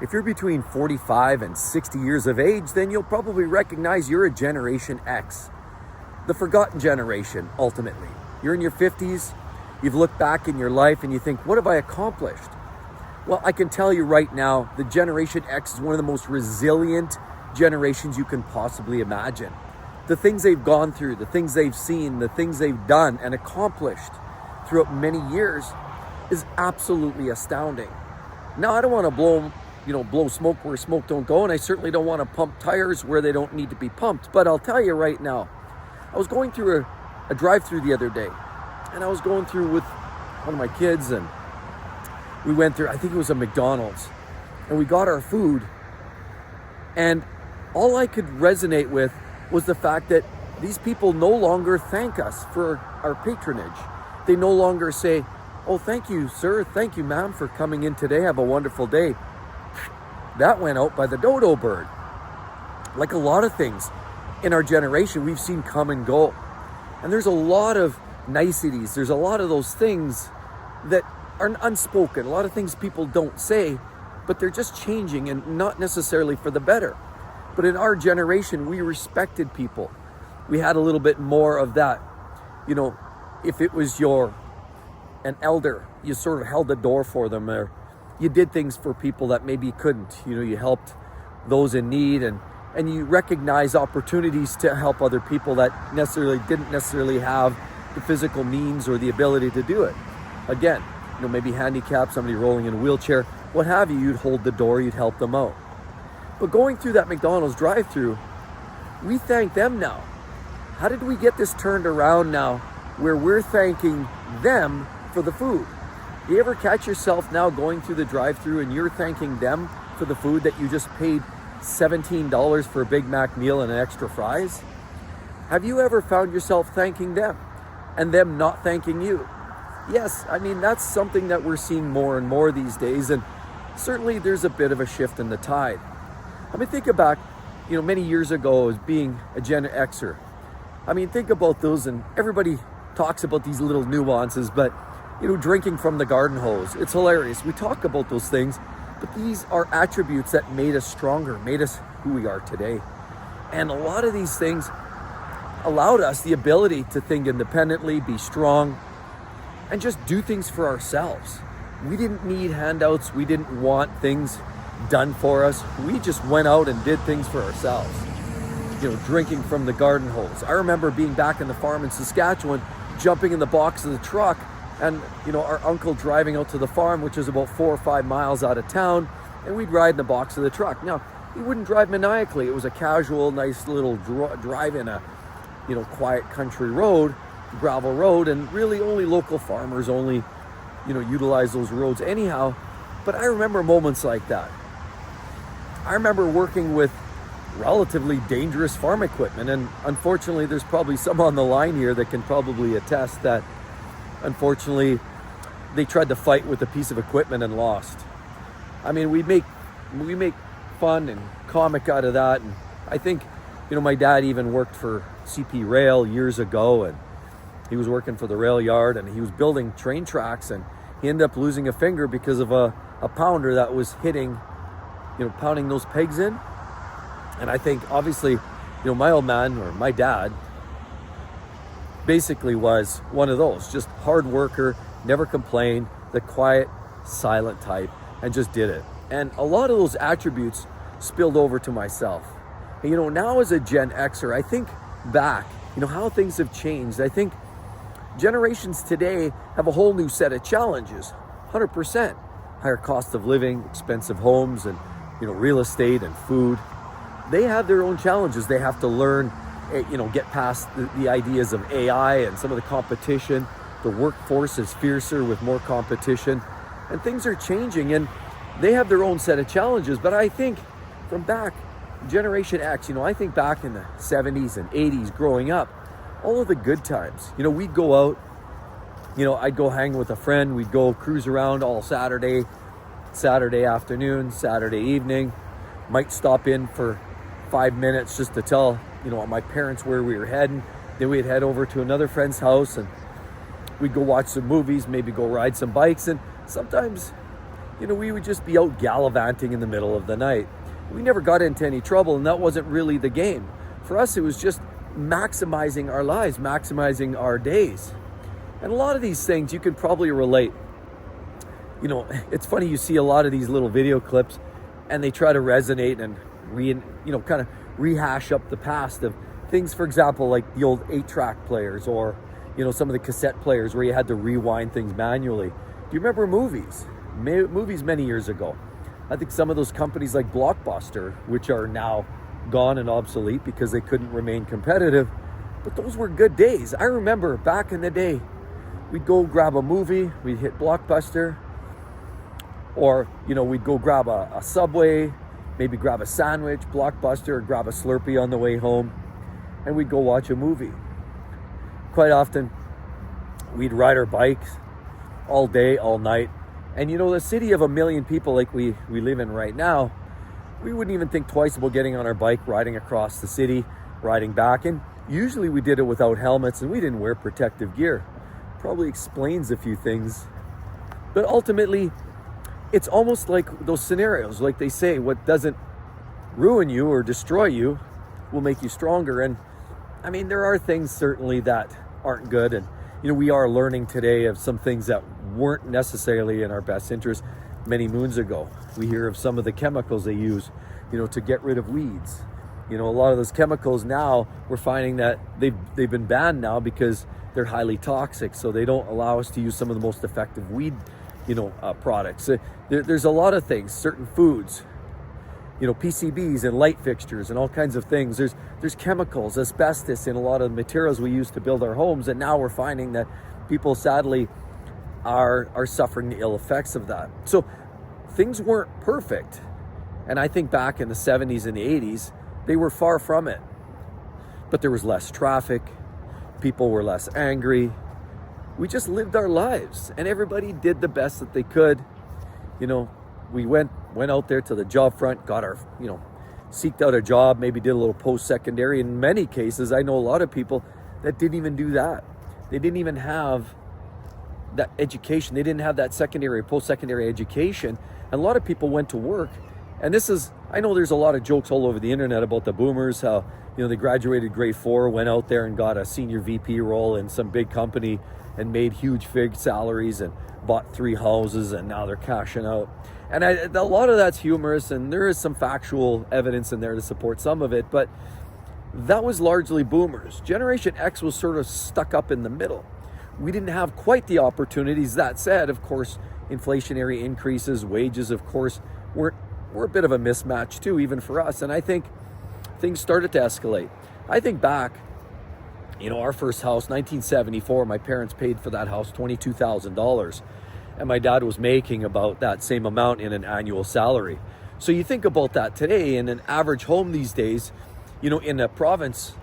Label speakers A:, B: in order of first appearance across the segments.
A: If you're between 45 and 60 years of age, then you'll probably recognize you're a Generation X, the forgotten generation, ultimately. You're in your 50s, you've looked back in your life and you think, what have I accomplished? Well, I can tell you right now, the Generation X is one of the most resilient generations you can possibly imagine. The things they've gone through, the things they've seen, the things they've done and accomplished throughout many years is absolutely astounding. Now, I don't want to blow smoke where smoke don't go, and I certainly don't want to pump tires where they don't need to be pumped. But I'll tell you right now, I was going through a drive-through the other day, and I was going through with one of my kids, and we went through, I think it was a McDonald's, and we got our food, and all I could resonate with was the fact that these people no longer thank us for our patronage. They no longer say, oh, thank you, sir, thank you, ma'am, for coming in today, have a wonderful day. That went out by the dodo bird. Like a lot of things in our generation, we've seen come and go. And there's a lot of niceties. There's a lot of those things that are unspoken. A lot of things people don't say, but they're just changing and not necessarily for the better. But in our generation, we respected people. We had a little bit more of that. You know, if it was an elder, you sort of held the door for them, or you did things for people that maybe you couldn't. You know, you helped those in need, and you recognize opportunities to help other people that didn't necessarily have the physical means or the ability to do it. Again, you know, maybe handicapped, somebody rolling in a wheelchair, what have you, you'd hold the door, you'd help them out. But going through that McDonald's drive-through, we thank them now. How did we get this turned around now where we're thanking them for the food? Do you ever catch yourself now going through the drive-through and you're thanking them for the food that you just paid $17 for a Big Mac meal and extra fries? Have you ever found yourself thanking them and them not thanking you? Yes, I mean, that's something that we're seeing more and more these days, and certainly there's a bit of a shift in the tide. I mean, think back, you know, many years ago as being a Gen Xer. I mean, think about those, and everybody talks about these little nuances, but you know, drinking from the garden hose, it's hilarious. We talk about those things, but these are attributes that made us stronger, made us who we are today. And a lot of these things allowed us the ability to think independently, be strong, and just do things for ourselves. We didn't need handouts. We didn't want things done for us. We just went out and did things for ourselves. You know, drinking from the garden hose. I remember being back in the farm in Saskatchewan, jumping in the box of the truck, and you know, our uncle driving out to the farm, which is about 4 or 5 miles out of town, and we'd ride in the box of the truck. Now, he wouldn't drive maniacally. It was a casual, nice little drive in a, you know, quiet country road, gravel road, and really only local farmers utilize those roads anyhow. But I remember moments like that. I remember working with relatively dangerous farm equipment, and unfortunately there's probably some on the line here that can probably attest that unfortunately they tried to fight with a piece of equipment and lost. I mean, we make fun and comic out of that, and I think, you know, my dad even worked for CP Rail years ago, and he was working for the rail yard, and he was building train tracks, and he ended up losing a finger because of a pounder that was pounding those pegs in. And I think obviously, you know, my old man, or my dad, basically was one of those, just hard worker, never complained, the quiet, silent type, and just did it. And a lot of those attributes spilled over to myself. And, you know, now as a Gen Xer, I think back, you know, how things have changed. I think generations today have a whole new set of challenges, 100%. Higher cost of living, expensive homes, and, you know, real estate and food. They have their own challenges. They have to learn, you know, get past the ideas of AI and some of the competition. The workforce is fiercer with more competition, and things are changing, and they have their own set of challenges. But I think from back, Generation X, you know, I think back in the 70s and 80s growing up, all of the good times. You know, we'd go out, you know, I'd go hang with a friend, we'd go cruise around all Saturday afternoon, Saturday evening, might stop in for 5 minutes just to tell, you know, my parents where we were heading. Then we'd head over to another friend's house and we'd go watch some movies, maybe go ride some bikes. And sometimes we would just be out gallivanting in the middle of the night. We never got into any trouble, and that wasn't really the game. For us, it was just maximizing our lives, maximizing our days. And a lot of these things you can probably relate. It's funny, you see a lot of these little video clips and they try to resonate and kind of rehash up the past of things, for example, like the old 8-track players, or some of the cassette players where you had to rewind things manually. Do you remember movies many years ago? I think some of those companies like Blockbuster, which are now gone and obsolete because they couldn't remain competitive, but those were good days. I remember back in the day, we'd go grab a movie, we'd hit Blockbuster, or we'd go grab a Subway, maybe grab a sandwich, Blockbuster, or grab a Slurpee on the way home, and we'd go watch a movie. Quite often, we'd ride our bikes all day, all night. And the city of 1 million people like we live in right now, we wouldn't even think twice about getting on our bike, riding across the city, riding back. And usually we did it without helmets, and we didn't wear protective gear. Probably explains a few things. But ultimately, it's almost like those scenarios, like they say, what doesn't ruin you or destroy you will make you stronger. And I mean, there are things certainly that aren't good. And, we are learning today of some things that weren't necessarily in our best interest many moons ago. We hear of some of the chemicals they use, to get rid of weeds. A lot of those chemicals now, we're finding that they've been banned now because they're highly toxic. So they don't allow us to use some of the most effective weed products. There's a lot of things, certain foods, PCBs and light fixtures and all kinds of things. There's chemicals, asbestos in a lot of the materials we use to build our homes. And now we're finding that people sadly are suffering the ill effects of that. So things weren't perfect. And I think back in the 70s and the 80s, they were far from it. But there was less traffic. People were less angry. We just lived our lives, and everybody did the best that they could. We went out there to the job front, got our, seeked out a job, maybe did a little post-secondary. In many cases, I know a lot of people that didn't even do that. They didn't even have that education. They didn't have that secondary, post-secondary education. And a lot of people went to work. And I know there's a lot of jokes all over the internet about the boomers, how, they graduated grade 4, went out there and got a senior VP role in some big company and made huge fig salaries and bought 3 houses, and now they're cashing out. And a lot of that's humorous, and there is some factual evidence in there to support some of it, but that was largely boomers. Generation X was sort of stuck up in the middle. We didn't have quite the opportunities. That said, of course, inflationary increases, wages, of course, were a bit of a mismatch too, even for us. And I think things started to escalate. I think back, our first house, 1974, my parents paid for that house $22,000. And my dad was making about that same amount in an annual salary. So you think about that today, in an average home these days, in a province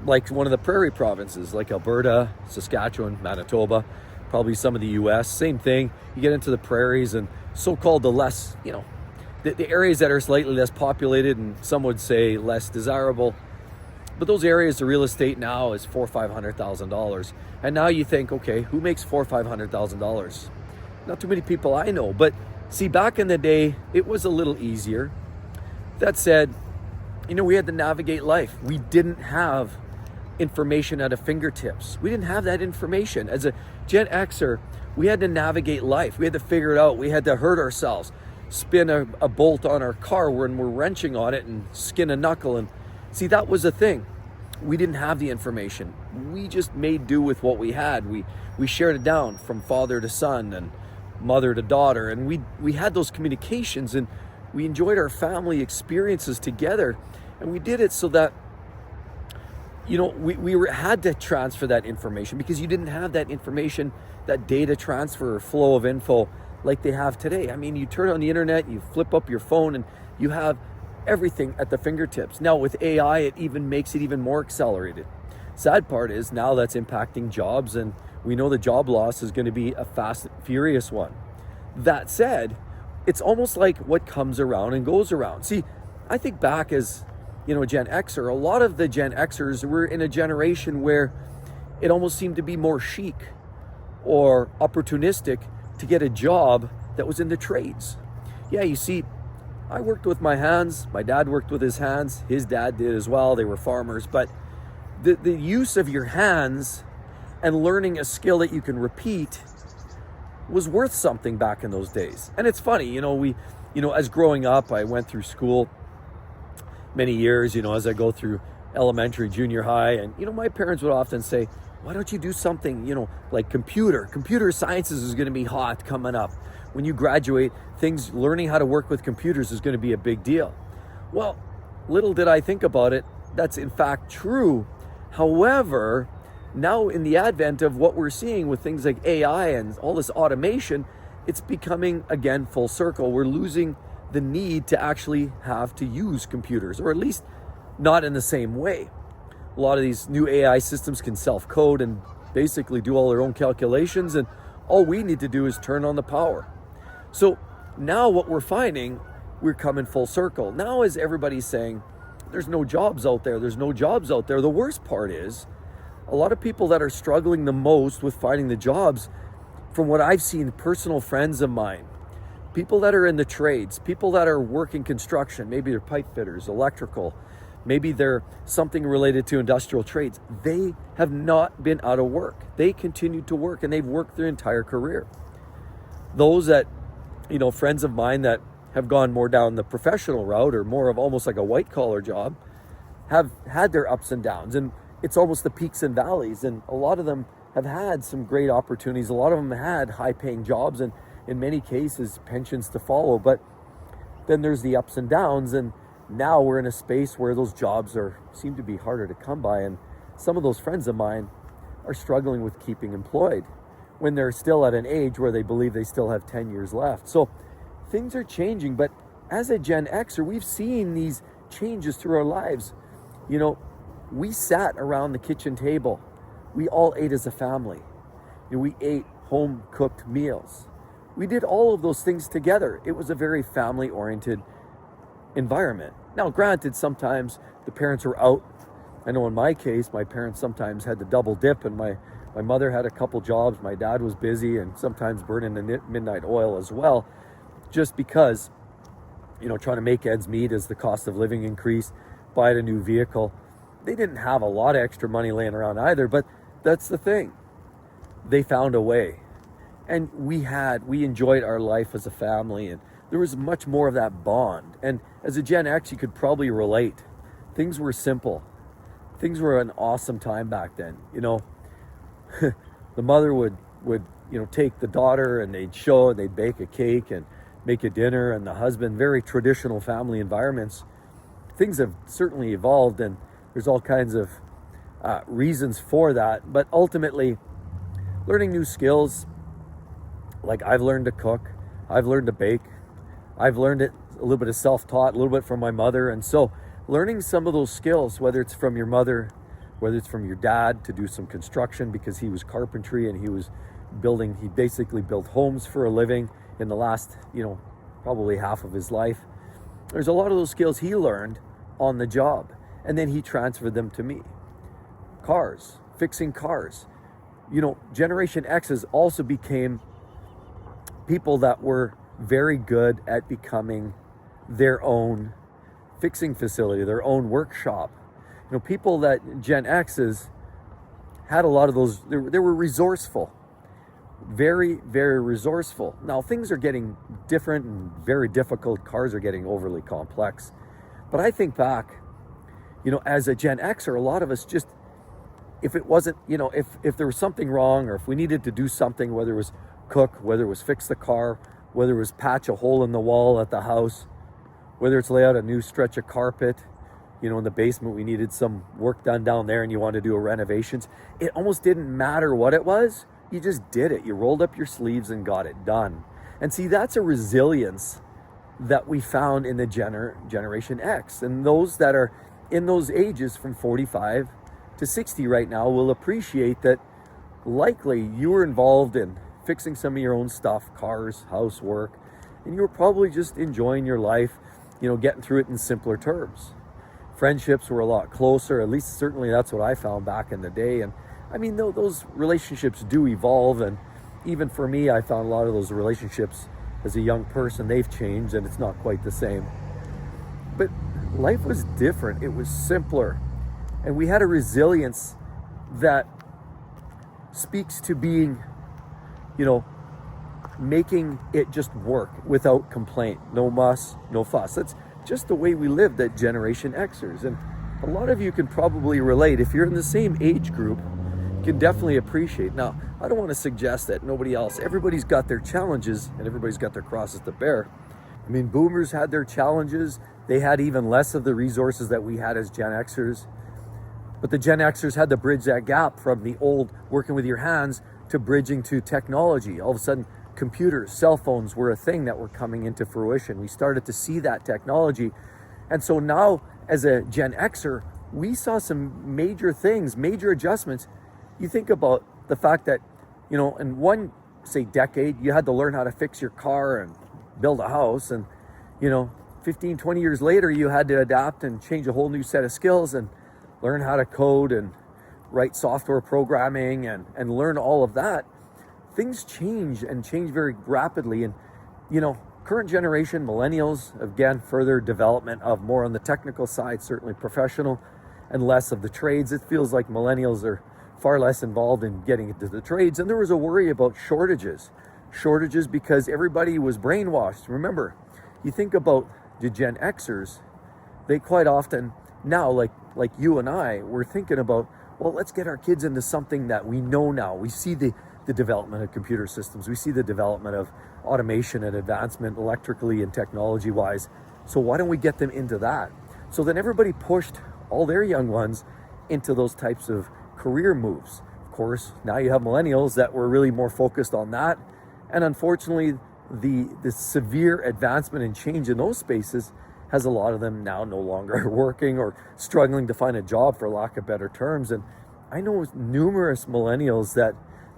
A: like one of the prairie provinces, like Alberta, Saskatchewan, Manitoba, probably some of the US, same thing. You get into the prairies and so-called the less, the areas that are slightly less populated and some would say less desirable. But those areas, the real estate now is $400,000 or $500,000. And now you think, okay, who makes $400,000 or $500,000? Not too many people I know. But see, back in the day, it was a little easier. That said, we had to navigate life. We didn't have information at our fingertips. We didn't have that information. As a Gen Xer, we had to navigate life. We had to figure it out. We had to hurt ourselves, spin a bolt on our car when we're wrenching on it, and skin a knuckle. And see, that was the thing. We didn't have the information. We just made do with what we had. We shared it down from father to son and mother to daughter. And we had those communications, and we enjoyed our family experiences together. And we did it so that, we had to transfer that information, because you didn't have that information, that data transfer or flow of info like they have today. I mean, you turn on the internet, you flip up your phone, and you have everything at the fingertips. Now with AI, it even makes it even more accelerated. Sad part is now that's impacting jobs, and we know the job loss is going to be a fast and furious one. That said, it's almost like what comes around and goes around. See, I think back as, a Gen Xer, a lot of the Gen Xers were in a generation where it almost seemed to be more chic or opportunistic to get a job that was in the trades. Yeah, you see, I worked with my hands. My dad worked with his hands. His dad did as well. They were farmers. But the use of your hands and learning a skill that you can repeat was worth something back in those days. And it's funny, as growing up, I went through school many years, as I go through elementary, junior high. And, my parents would often say, why don't you do something, like computer sciences is going to be hot coming up. When you graduate, learning how to work with computers is going to be a big deal. Well, little did I think about it. That's in fact true. However, now in the advent of what we're seeing with things like AI and all this automation, it's becoming again full circle. We're losing the need to actually have to use computers, or at least not in the same way. A lot of these new AI systems can self-code and basically do all their own calculations, and all we need to do is turn on the power. So now what we're finding, we're coming full circle. Now as everybody's saying, there's no jobs out there, the worst part is, a lot of people that are struggling the most with finding the jobs, from what I've seen, personal friends of mine, people that are in the trades, people that are working construction, maybe they're pipe fitters, electrical, maybe they're something related to industrial trades. They have not been out of work. They continued to work, and they've worked their entire career. Those that, friends of mine that have gone more down the professional route, or more of almost like a white collar job, have had their ups and downs, and it's almost the peaks and valleys. And a lot of them have had some great opportunities. A lot of them had high paying jobs, and in many cases pensions to follow. But then there's the ups and downs, and now we're in a space where those jobs seem to be harder to come by. And some of those friends of mine are struggling with keeping employed when they're still at an age where they believe they still have 10 years left. So things are changing. But as a Gen Xer, we've seen these changes through our lives. We sat around the kitchen table. We all ate as a family. We ate home cooked meals. We did all of those things together. It was a very family oriented environment. Now, granted, sometimes the parents were out. I know in my case, my parents sometimes had to double dip, and my mother had a couple jobs. My dad was busy and sometimes burning the midnight oil as well, just because, trying to make ends meet as the cost of living increased, buy a new vehicle. They didn't have a lot of extra money laying around either, but that's the thing. They found a way. And we enjoyed our life as a family, and there was much more of that bond. And as a Gen X, you could probably relate. Things were simple. Things were an awesome time back then. The mother would take the daughter, and they'd bake a cake and make a dinner, and the husband, very traditional family environments. Things have certainly evolved, and there's all kinds of reasons for that. But ultimately, learning new skills, like I've learned to cook, I've learned to bake, I've learned it a little bit of self-taught, a little bit from my mother. And so learning some of those skills, whether it's from your mother, whether it's from your dad to do some construction because he was carpentry and he basically built homes for a living in the last, probably half of his life. There's a lot of those skills he learned on the job, and then he transferred them to me. Cars, fixing cars. Generation X's also became people that were very good at becoming their own fixing facility, their own workshop. People that Gen X's had a lot of those, they were resourceful, very, very resourceful. Now things are getting different and very difficult. Cars are getting overly complex. But I think back, as a Gen Xer, a lot of us just, if it wasn't, if there was something wrong, or if we needed to do something, whether it was cook, whether it was fix the car, whether it was patch a hole in the wall at the house, whether it's lay out a new stretch of carpet, in the basement, we needed some work done down there and you wanted to do a renovations. It almost didn't matter what it was. You just did it. You rolled up your sleeves and got it done. And see, that's a resilience that we found in the Generation X. And those that are in those ages from 45 to 60 right now will appreciate that likely you were involved in fixing some of your own stuff, cars, housework, and you were probably just enjoying your life, getting through it in simpler terms. Friendships were a lot closer, at least certainly that's what I found back in the day. And I mean, those relationships do evolve, and even for me, I found a lot of those relationships as a young person, they've changed and it's not quite the same. But life was different. It was simpler. And we had a resilience that speaks to being, making it just work without complaint. No muss, no fuss. That's just the way we lived at Generation Xers. And a lot of you can probably relate. If you're in the same age group, you can definitely appreciate. Now, I don't want to suggest that nobody else, everybody's got their challenges and everybody's got their crosses to bear. I mean, boomers had their challenges. They had even less of the resources that we had as Gen Xers. But the Gen Xers had to bridge that gap from the old working with your hands to bridging to technology. All of a sudden, computers, cell phones were a thing that were coming into fruition. We started to see that technology. And so now, as a Gen Xer, we saw some major things, major adjustments. You think about the fact that, in one, say, decade, you had to learn how to fix your car and build a house. And, 15, 20 years later, you had to adapt and change a whole new set of skills and learn how to code and write software programming and learn all of that. Things change and change very rapidly. And, current generation, millennials, again, further development of more on the technical side, certainly professional, and less of the trades. It feels like millennials are far less involved in getting into the trades. And there was a worry about shortages because everybody was brainwashed. Remember, you think about the Gen Xers, they quite often now, like you and I, we're thinking about, well, let's get our kids into something that we know now. We see the development of computer systems. We see the development of automation and advancement electrically and technology-wise. So why don't we get them into that? So then everybody pushed all their young ones into those types of career moves. Of course, now you have millennials that were really more focused on that. And unfortunately, the severe advancement and change in those spaces has a lot of them now no longer working or struggling to find a job, for lack of better terms. And I know numerous millennials that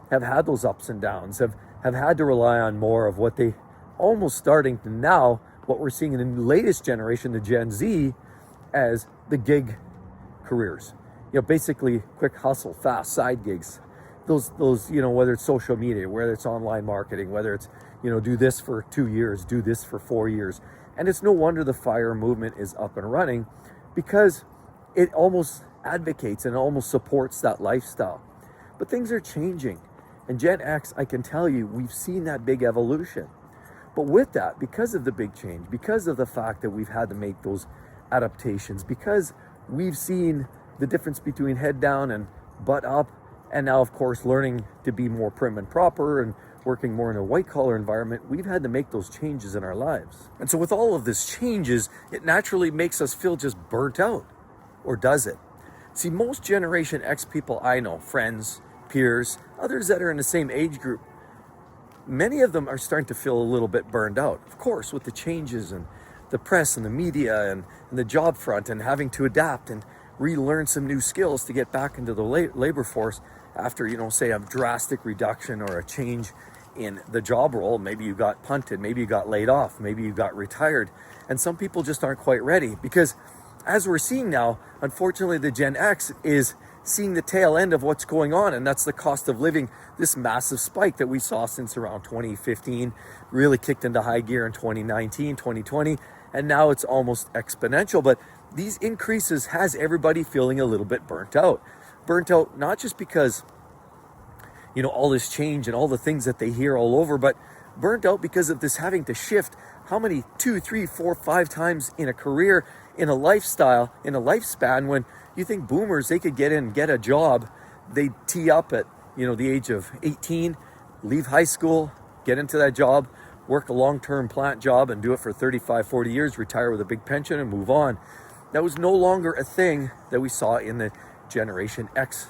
A: have had those ups and downs, have had to rely on more of what they almost starting to now, what we're seeing in the latest generation, the Gen Z, as the gig careers. Basically quick hustle, fast side gigs. Those, whether it's social media, whether it's online marketing, whether it's, do this for 2 years, do this for 4 years. And it's no wonder the FIRE movement is up and running, because it almost advocates and almost supports that lifestyle. But things are changing. And Gen X, I can tell you, we've seen that big evolution. But with that, because of the big change, because of the fact that we've had to make those adaptations, because we've seen the difference between head down and butt up, and now, of course, learning to be more prim and proper and working more in a white-collar environment, we've had to make those changes in our lives. And so with all of this changes, it naturally makes us feel just burnt out. Or does it? See, most Generation X people I know, friends, peers, others that are in the same age group, many of them are starting to feel a little bit burned out. Of course, with the changes and the press and the media and the job front and having to adapt and relearn some new skills to get back into the labor force after, say, a drastic reduction or a change in the job role. Maybe you got punted, maybe you got laid off, maybe you got retired. And some people just aren't quite ready, because as we're seeing now, unfortunately, the Gen X is seeing the tail end of what's going on, and that's the cost of living, this massive spike that we saw since around 2015, really kicked into high gear in 2019, 2020, and now it's almost exponential. But these increases has everybody feeling a little bit burnt out. Burnt out not just because, all this change and all the things that they hear all over, but burnt out because of this having to shift how many 2, 3, 4, 5 times in a career, in a lifestyle, in a lifespan. When you think boomers, they could get in and get a job, they tee up at, the age of 18, leave high school, get into that job, work a long-term plant job and do it for 35, 40 years, retire with a big pension and move on. That was no longer a thing that we saw in the Generation X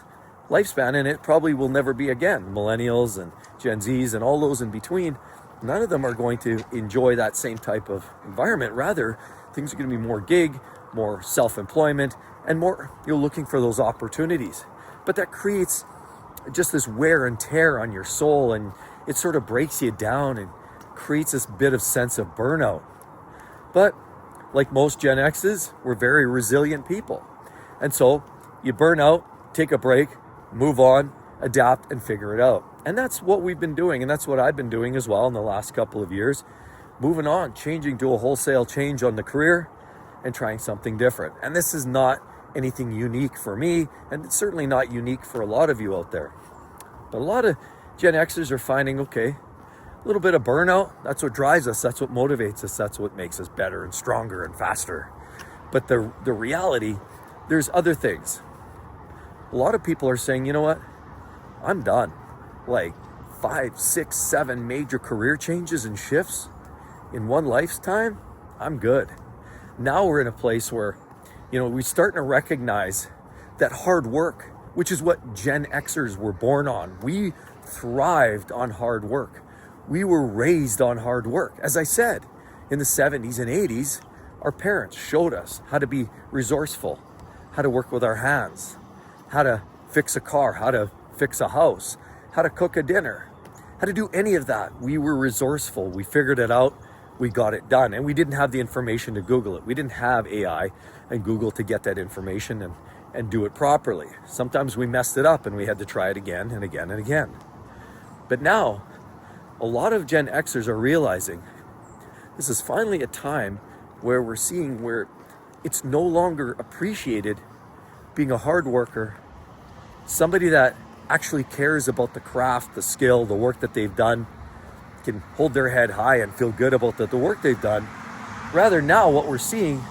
A: lifespan, and it probably will never be again. Millennials and Gen Zs and all those in between, none of them are going to enjoy that same type of environment. Rather, things are going to be more gig, more self-employment, and more you're looking for those opportunities. But that creates just this wear and tear on your soul, and it sort of breaks you down and creates this bit of sense of burnout. But like most Gen X's, we're very resilient people. And so you burn out, take a break, move on, adapt, and figure it out. And that's what we've been doing, and that's what I've been doing as well in the last couple of years. Moving on, changing to a wholesale change on the career and trying something different. And this is not anything unique for me, and it's certainly not unique for a lot of you out there. But a lot of Gen Xers are finding, okay, a little bit of burnout, that's what drives us, that's what motivates us, that's what makes us better and stronger and faster. But the reality, there's other things. A lot of people are saying, you know what, I'm done. Like 5, 6, 7 major career changes and shifts in one lifetime, I'm good. Now we're in a place where, we're starting to recognize that hard work, which is what Gen Xers were born on. We thrived on hard work. We were raised on hard work. As I said, in the 70s and 80s, our parents showed us how to be resourceful, how to work with our hands, how to fix a car, how to fix a house, how to cook a dinner, how to do any of that. We were resourceful. We figured it out. We got it done. And we didn't have the information to Google it. We didn't have AI and Google to get that information and do it properly. Sometimes we messed it up and we had to try it again and again and again. But now, a lot of Gen Xers are realizing this is finally a time where we're seeing where it's no longer appreciated being a hard worker, somebody that actually cares about the craft, the skill, the work that they've done, can hold their head high and feel good about the work they've done. Rather now what we're seeing,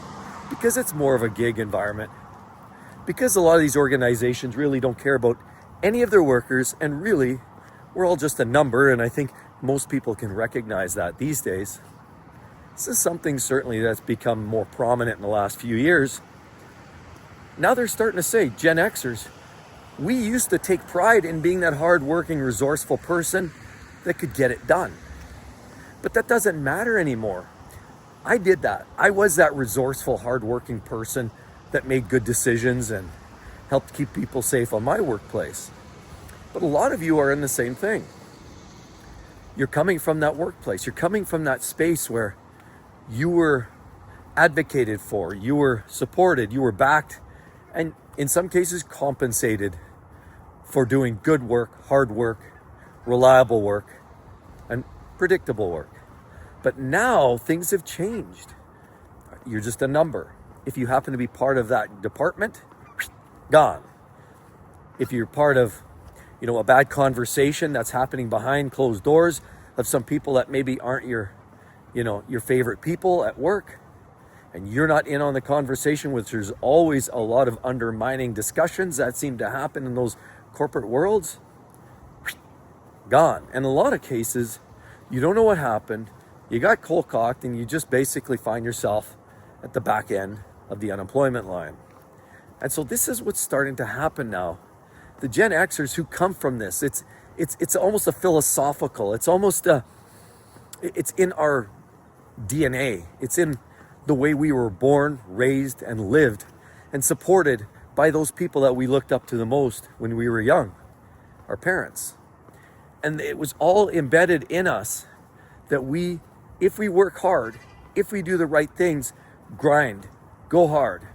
A: because it's more of a gig environment, because a lot of these organizations really don't care about any of their workers, and really we're all just a number, and I think most people can recognize that these days. This is something certainly that's become more prominent in the last few years. Now they're starting to say, Gen Xers, we used to take pride in being that hardworking, resourceful person that could get it done. But that doesn't matter anymore. I did that. I was that resourceful, hardworking person that made good decisions and helped keep people safe on my workplace. But a lot of you are in the same thing. You're coming from that workplace. You're coming from that space where you were advocated for, you were supported, you were backed, and in some cases compensated for doing good work, hard work, reliable work, and predictable work. But now things have changed. You're just a number. If you happen to be part of that department, gone. If you're part of, a bad conversation that's happening behind closed doors of some people that maybe aren't your favorite people at work, and you're not in on the conversation, which there's always a lot of undermining discussions that seem to happen in those corporate worlds, gone. And in a lot of cases, you don't know what happened, you got cold-cocked, and you just basically find yourself at the back end of the unemployment line. And so this is what's starting to happen now. The Gen Xers who come from this, it's almost a philosophical, it's almost it's in our DNA. It's in the way we were born, raised, and lived, and supported by those people that we looked up to the most when we were young, our parents. And it was all embedded in us that if we work hard, if we do the right things, grind, go hard,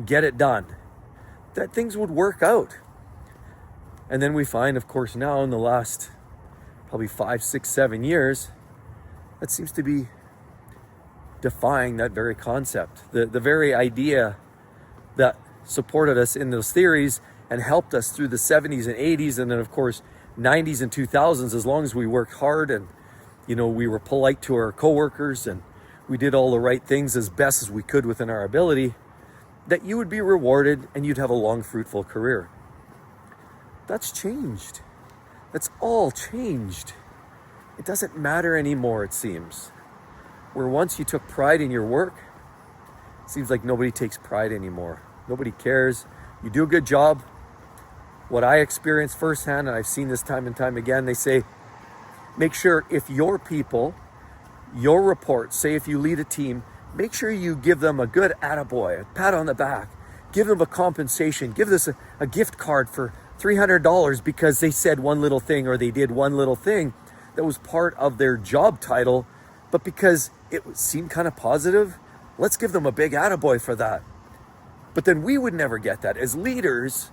A: get it done, that things would work out. And then we find, of course, now in the last probably 5, 6, 7 years, that seems to be defying that very concept. The very idea that supported us in those theories and helped us through the 70s and 80s, and then of course 90s and 2000s, as long as we worked hard and we were polite to our coworkers and we did all the right things as best as we could within our ability, that you would be rewarded and you'd have a long, fruitful career. That's changed. That's all changed. It doesn't matter anymore, it seems. Where once you took pride in your work, it seems like nobody takes pride anymore. Nobody cares. You do a good job. What I experienced firsthand, and I've seen this time and time again, they say, make sure if your people, your report, say if you lead a team, make sure you give them a good attaboy, a pat on the back, give them a compensation, give this a gift card for $300 because they said one little thing or they did one little thing that was part of their job title, but because it seemed kind of positive, let's give them a big attaboy for that. But then we would never get that. As leaders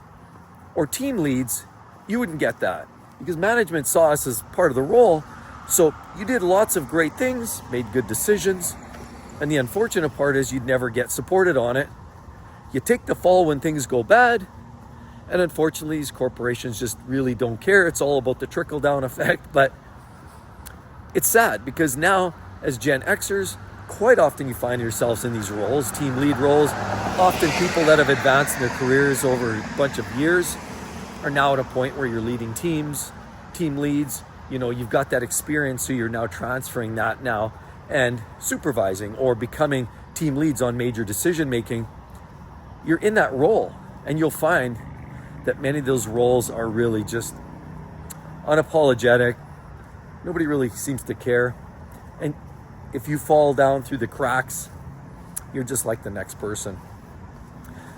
A: or team leads, you wouldn't get that. because management saw us as part of the role. So you did lots of great things, made good decisions, and the unfortunate part is you'd never get supported on it. You take the fall when things go bad, and unfortunately these corporations just really don't care. It's all about the trickle-down effect. But it's sad because now as Gen Xers, quite often you find yourselves in these roles, team lead roles. Often people that have advanced in their careers over a bunch of years are now at a point where you're leading teams, team leads. You know, you've got that experience, so you're now transferring that now and supervising or becoming team leads on major decision making. You're in that role, and you'll find that many of those roles are really just unapologetic. Nobody really seems to care. And if you fall down through the cracks, you're just like the next person.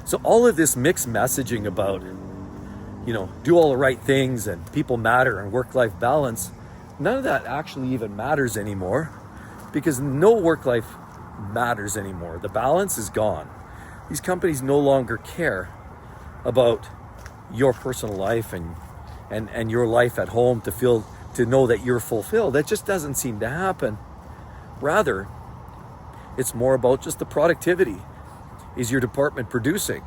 A: So all of this mixed messaging about, you know, do all the right things and people matter and work-life balance, none of that actually even matters anymore, because no work-life matters anymore. The balance is gone. These companies no longer care about your personal life and your life at home to know that you're fulfilled. That just doesn't seem to happen. Rather, it's more about just the productivity. Is your department producing?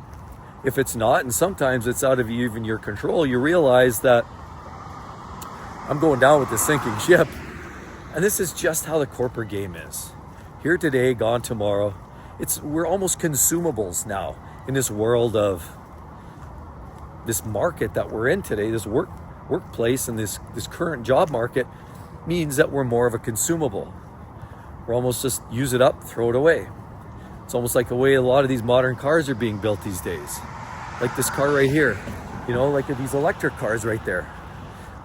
A: If it's not, and sometimes it's out of even your control, you realize that I'm going down with the sinking ship. And this is just how the corporate game is. Here today, gone tomorrow. We're almost consumables now in this world of this market that we're in today. This workplace and this current job market means that we're more of a consumable. We're almost just use it up, throw it away. It's almost like the way a lot of these modern cars are being built these days. Like this car right here, you know, like these electric cars right there.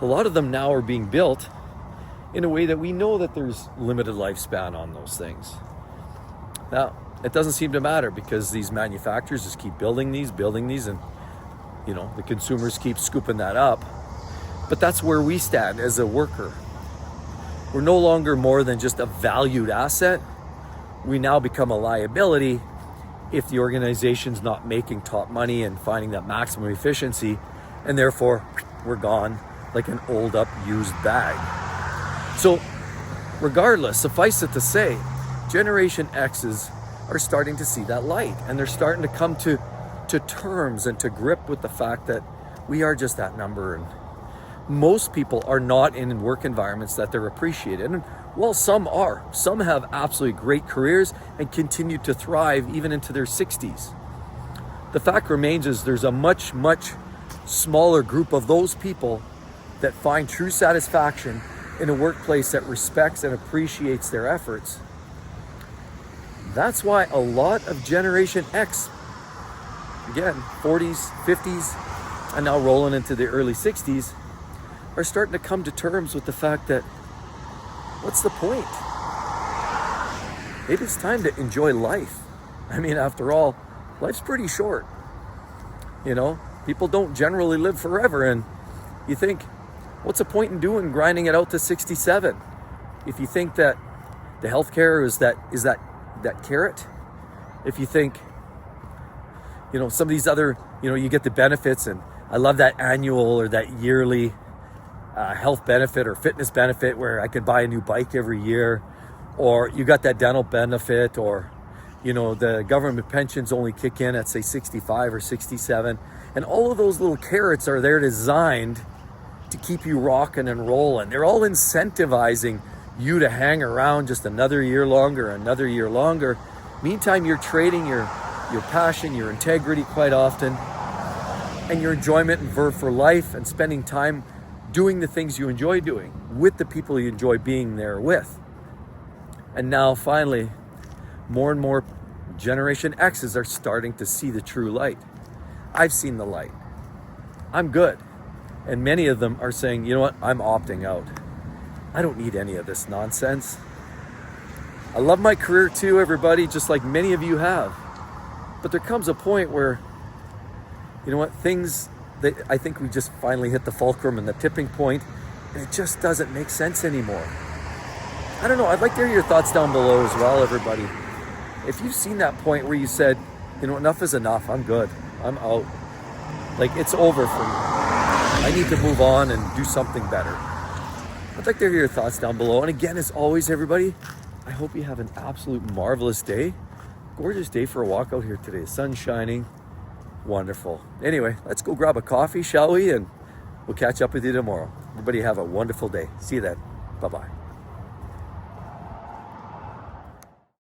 A: A lot of them now are being built in a way that we know that there's limited lifespan on those things. Now, it doesn't seem to matter because these manufacturers just keep building these, and, you know, the consumers keep scooping that up. But that's where we stand as a worker. We're no longer more than just a valued asset. We now become a liability if the organization's not making top money and finding that maximum efficiency, and therefore we're gone like an old up used bag. So regardless, suffice it to say, Generation X's are starting to see that light, and they're starting to come to terms and to grip with the fact that we are just that number. And most people are not in work environments that they're appreciated. And well, some are. Some have absolutely great careers and continue to thrive even into their 60s. The fact remains is there's a much, much smaller group of those people that find true satisfaction in a workplace that respects and appreciates their efforts. That's why a lot of Generation X, again, 40s, 50s, and now rolling into the early 60s, are starting to come to terms with the fact that, what's the point? Maybe it's time to enjoy life. I mean, after all, life's pretty short. You know, people don't generally live forever, and you think, what's the point in grinding it out to 67? If you think that the healthcare is that carrot, if you think, you know, some of these other, you know, you get the benefits, and I love that annual or that yearly health benefit or fitness benefit where I can buy a new bike every year, or you got that dental benefit, or, you know, the government pensions only kick in at say 65 or 67. And all of those little carrots are there designed to keep you rocking and rolling. They're all incentivizing you to hang around just another year longer. Meantime, you're trading your passion, your integrity quite often, and your enjoyment and verve for life, and spending time doing the things you enjoy doing with the people you enjoy being there with. And now finally, more and more Generation X's are starting to see the true light. I've seen the light. I'm good. And many of them are saying, you know what, I'm opting out. I don't need any of this nonsense. I love my career too, everybody, just like many of you have. But there comes a point where, you know what, I think we just finally hit the fulcrum and the tipping point, and it just doesn't make sense anymore. I don't know, I'd like to hear your thoughts down below as well, everybody. If you've seen that point where you said, you know, enough is enough, I'm good, I'm out. Like, it's over for me. I need to move on and do something better. I'd like to hear your thoughts down below. And again, as always, everybody, I hope you have an absolute marvelous day. Gorgeous day for a walk out here today. Sun's shining. Wonderful. Anyway, let's go grab a coffee, shall we? And we'll catch up with you tomorrow. Everybody have a wonderful day. See you then. Bye-bye.